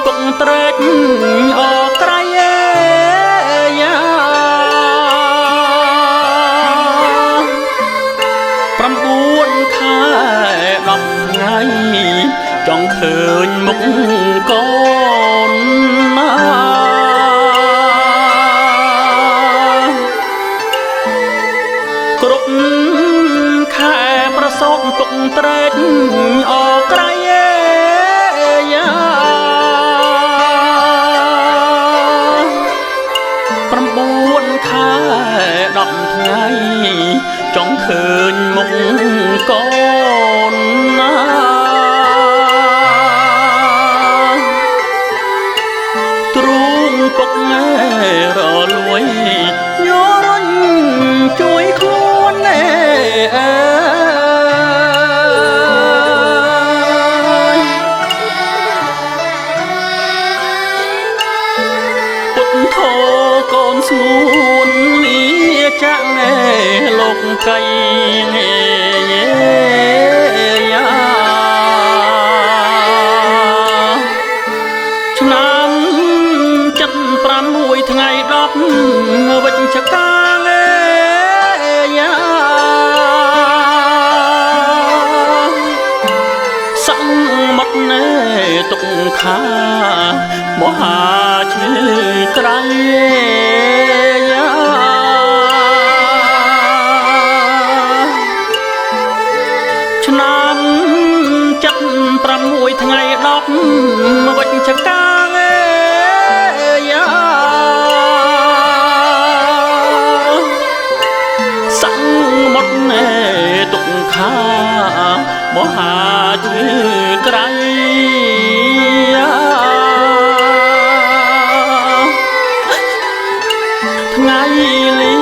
ពុកត្រេកអក្រៃយ៉ា9 ខែ 10 ថ្ងៃចង់ឃើញមុខកូនណាគ្រប់ខែប្រសូតពុកត្រេកអក្រៃយ៉ា9 ខែ 10 ថ្ងៃចង់ឃើញមុខកូនណាទ្រូងពុករលួយញ័ររុញជួយខ្លួនពុទ្ធធោកូនស្ងួនលាចាក់លោកកៃយ៉ាឆ្នាំ76 ថ្ងៃ 10 វិច្ឆិកាយ៉ាសមុទ្រទុកខាមហាឈឺក្រៃយ៉ាឆ្នាំ76 ថ្ងៃ 10 វិច្ឆិកាយ៉ាសមុទ្រទុកខាមហាឈឺក្រៃថ្ងៃលា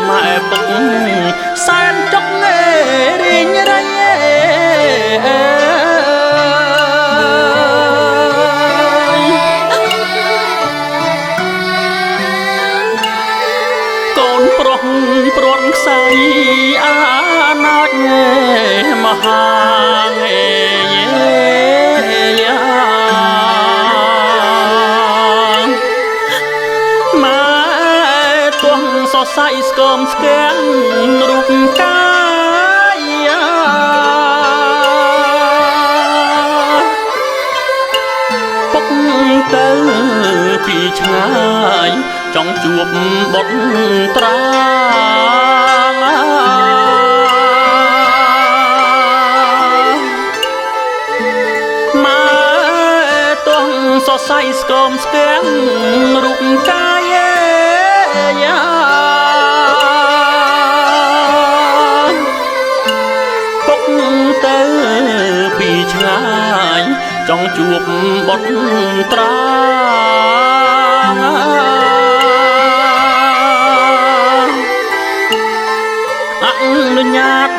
ម៉ែពុកសែនចុករៀងរៃកូនប្រុសព្រាត់ខ្សែអាណោចមហាយ៉ាម៉ែទាស់សរសៃស្គមស្គាំងរូបកាយពុកទៅពីឆ្ងាយចង់ជួបបុត្រត្រាម៉ែទាស់សរសៃស្គមស្គាំងរូបកាយយ៉ាពុកទៅពីឆ្ងាយចង់ជួបបុត្រត្រាអនុញ្ញាត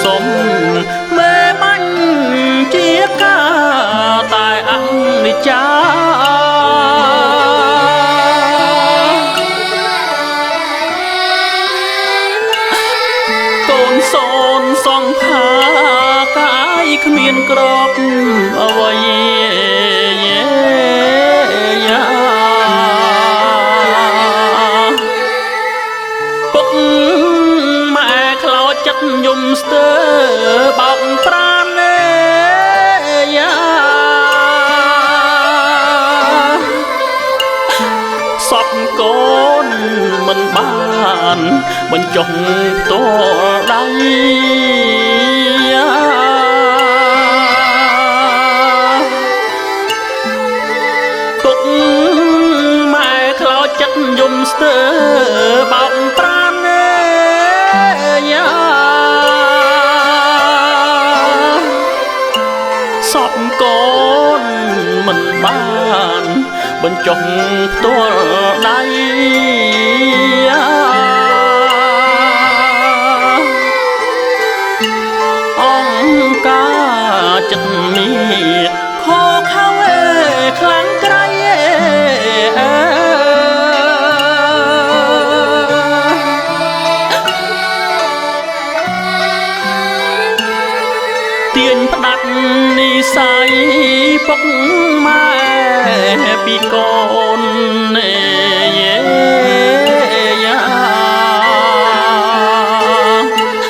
សុំមេបាញ់ជាការតែអនិច្ចាកូនសូនសង្ខាកាយគ្មានក្របអ្វីយ៉ាពុកម៉ែខ្លោចចិត្តយំស្ទើបោកប្រាណយ៉ាសពកូនមិនបានបញ្ចុះផ្ទាល់ដៃពុកម៉ែខ្លោចចិត្តយំស្ទើបោកប្រាណយ៉ាសពកូនមិនបានបញ្ចុះផ្ទាល់ដៃអង្គការចិត្តមានខោខៅខ្លាំងក្រៃទាញផ្ដាច់និស័យពុកម៉ែ ពីកូន